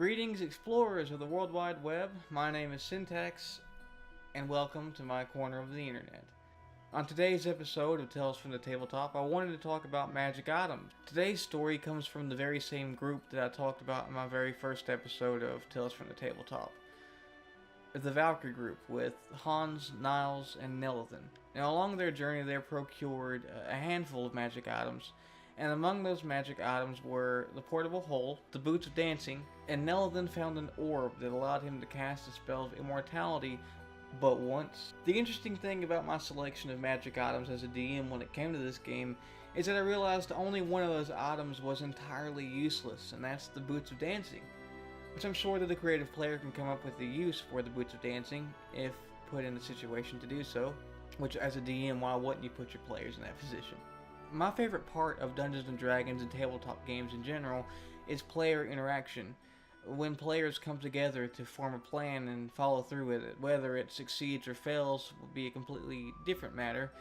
Greetings, explorers of the World Wide Web. My name is Syntax, and welcome to my corner of the internet. On today's episode of Tales from the Tabletop, I wanted to talk about magic items. Today's story comes from the very same group that I talked about in my very first episode of Tales from the Tabletop. The Valkyrie group, with Hans, Niles, and Nelithan. Now, along their journey, they procured a handful of magic items, and among those magic items were the portable hole, the boots of dancing, and Nelithan found an orb that allowed him to cast a spell of immortality but once. The interesting thing about my selection of magic items as a DM when it came to this game is that I realized only one of those items was entirely useless, and that's the boots of dancing, which I'm sure that the creative player can come up with a use for the boots of dancing if put in the situation to do so, which as a DM, why wouldn't you put your players in that position? My favorite part of Dungeons & Dragons and tabletop games in general is player interaction. When players come together to form a plan and follow through with it, whether it succeeds or fails will be a completely different matter.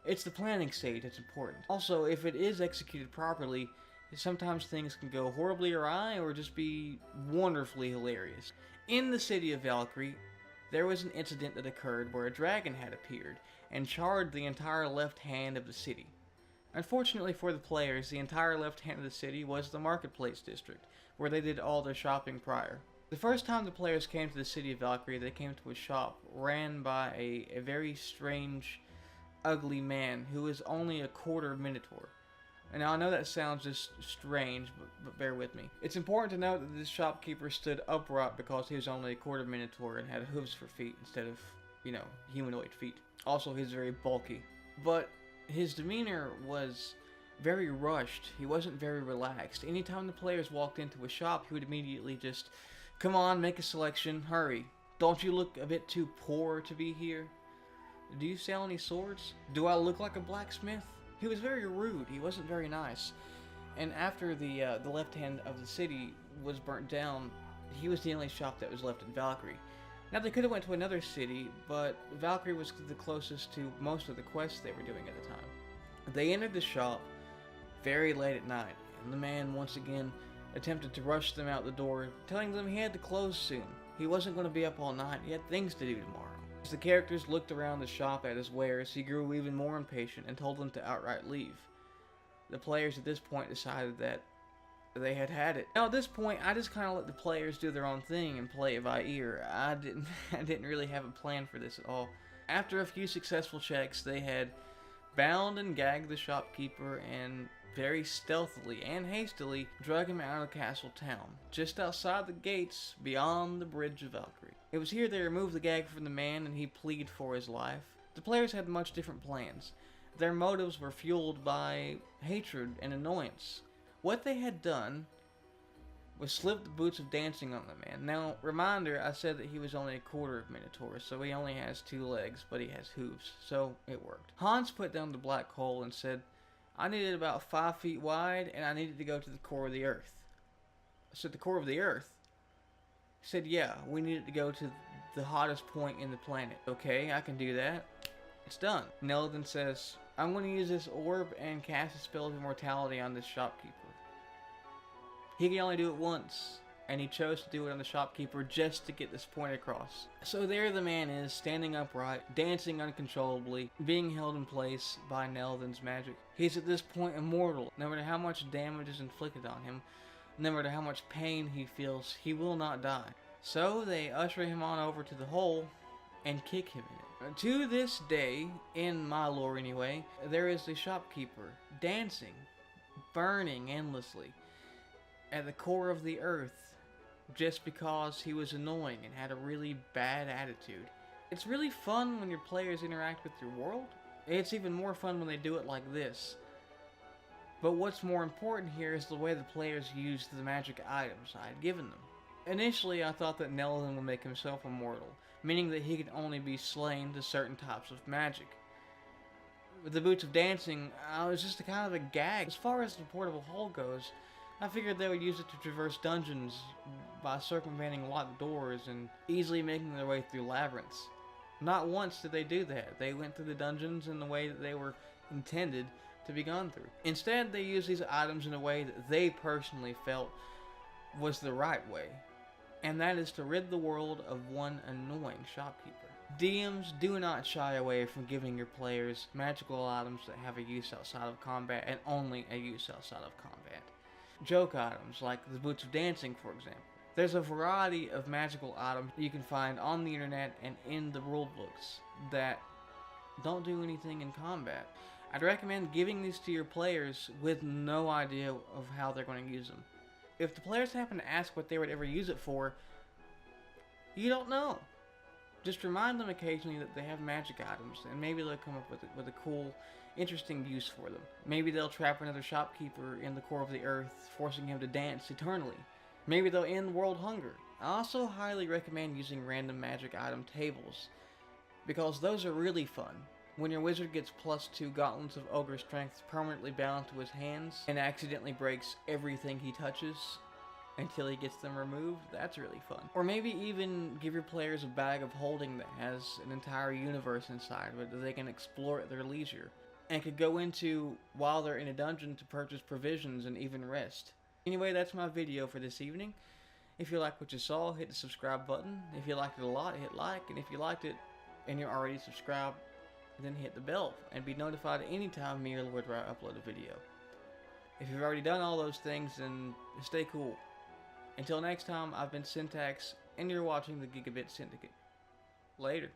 It's the planning stage that's important. Also, if it is executed properly, sometimes things can go horribly awry or just be wonderfully hilarious. In the city of Valkyrie, there was an incident that occurred where a dragon had appeared and charred the entire left hand of the city. Unfortunately for the players, the entire left hand of the city was the marketplace district, where they did all their shopping prior. The first time the players came to the city of Valkyrie, they came to a shop ran by a very strange, ugly man who was only a quarter Minotaur. And now I know that sounds just strange, but bear with me. It's important to note that this shopkeeper stood upright because he was only a quarter Minotaur and had hooves for feet instead of, humanoid feet. Also, he's very bulky. But his demeanor was very rushed. He wasn't very relaxed. Anytime the players walked into a shop, he would immediately just, "Come on, make a selection, hurry. Don't you look a bit too poor to be here? Do you sell any swords? Do I look like a blacksmith?" He was very rude. He wasn't very nice. And after the left hand of the city was burnt down, he was the only shop that was left in Valkyrie. Now, they could have went to another city, but Valkyrie was the closest to most of the quests they were doing at the time. They entered the shop very late at night, and the man once again attempted to rush them out the door, telling them he had to close soon. He wasn't going to be up all night, he had things to do tomorrow. As the characters looked around the shop at his wares, he grew even more impatient and told them to outright leave. The players at this point decided that they had it. Now at this point, I just kind of let the players do their own thing and play it by ear. I didn't really have a plan for this at all. After a few successful checks, they had bound and gagged the shopkeeper and very stealthily and hastily drug him out of the castle town, just outside the gates beyond the bridge of Valkyrie. It was here they removed the gag from the man and he pleaded for his life. The players had much different plans. Their motives were fueled by hatred and annoyance. What they had done was slip the boots of dancing on the man. Now, reminder, I said that he was only a quarter of Minotaur, so he only has 2 legs, but he has hooves, so it worked. Hans put down the black hole and said, "I needed about 5 feet wide, and I needed to go to the core of the earth." I said, "The core of the earth?" He said, "Yeah, we needed to go to the hottest point in the planet." "Okay, I can do that." It's done. Nelithan says, "I'm going to use this orb and cast a spell of immortality on this shopkeeper." He can only do it once, and he chose to do it on the shopkeeper just to get this point across. So there the man is, standing upright, dancing uncontrollably, being held in place by Nelithan's magic. He's at this point immortal. No matter how much damage is inflicted on him, no matter how much pain he feels, he will not die. So they usher him on over to the hole and kick him in it. To this day, in my lore anyway, there is a shopkeeper dancing, burning endlessly at the core of the earth just because he was annoying and had a really bad attitude. It's really fun when your players interact with your world. It's even more fun when they do it like this. But what's more important here is the way the players used the magic items I had given them. Initially, I thought that Nelithan would make himself immortal, meaning that he could only be slain to certain types of magic. With the boots of dancing, I was just a kind of a gag. As far as the portable hole goes, I figured they would use it to traverse dungeons by circumventing locked doors and easily making their way through labyrinths. Not once did they do that. They went through the dungeons in the way that they were intended to be gone through. Instead, they used these items in a way that they personally felt was the right way. and that is to rid the world of one annoying shopkeeper. DMs, do not shy away from giving your players magical items that have a use outside of combat and only a use outside of combat. Joke items like the Boots of Dancing, for example. There's a variety of magical items you can find on the internet and in the rulebooks that don't do anything in combat. I'd recommend giving these to your players with no idea of how they're going to use them. If the players happen to ask what they would ever use it for, you don't know. Just remind them occasionally that they have magic items, and maybe they'll come up with a cool, interesting use for them. Maybe they'll trap another shopkeeper in the core of the earth, forcing him to dance eternally. Maybe they'll end world hunger. I also highly recommend using random magic item tables, because those are really fun. When your wizard gets +2 gauntlets of ogre strength permanently bound to his hands and accidentally breaks everything he touches until he gets them removed, that's really fun. Or maybe even give your players a bag of holding that has an entire universe inside where they can explore at their leisure and could go into while they're in a dungeon to purchase provisions and even rest. Anyway, that's my video for this evening. If you liked what you saw, hit the subscribe button. If you liked it a lot, hit like. And if you liked it and you're already subscribed, then hit the bell and be notified anytime me or Lord Rye upload a video. If you've already done all those things, then stay cool. Until next time, I've been Syntax, and you're watching the Gigabit Syndicate. Later.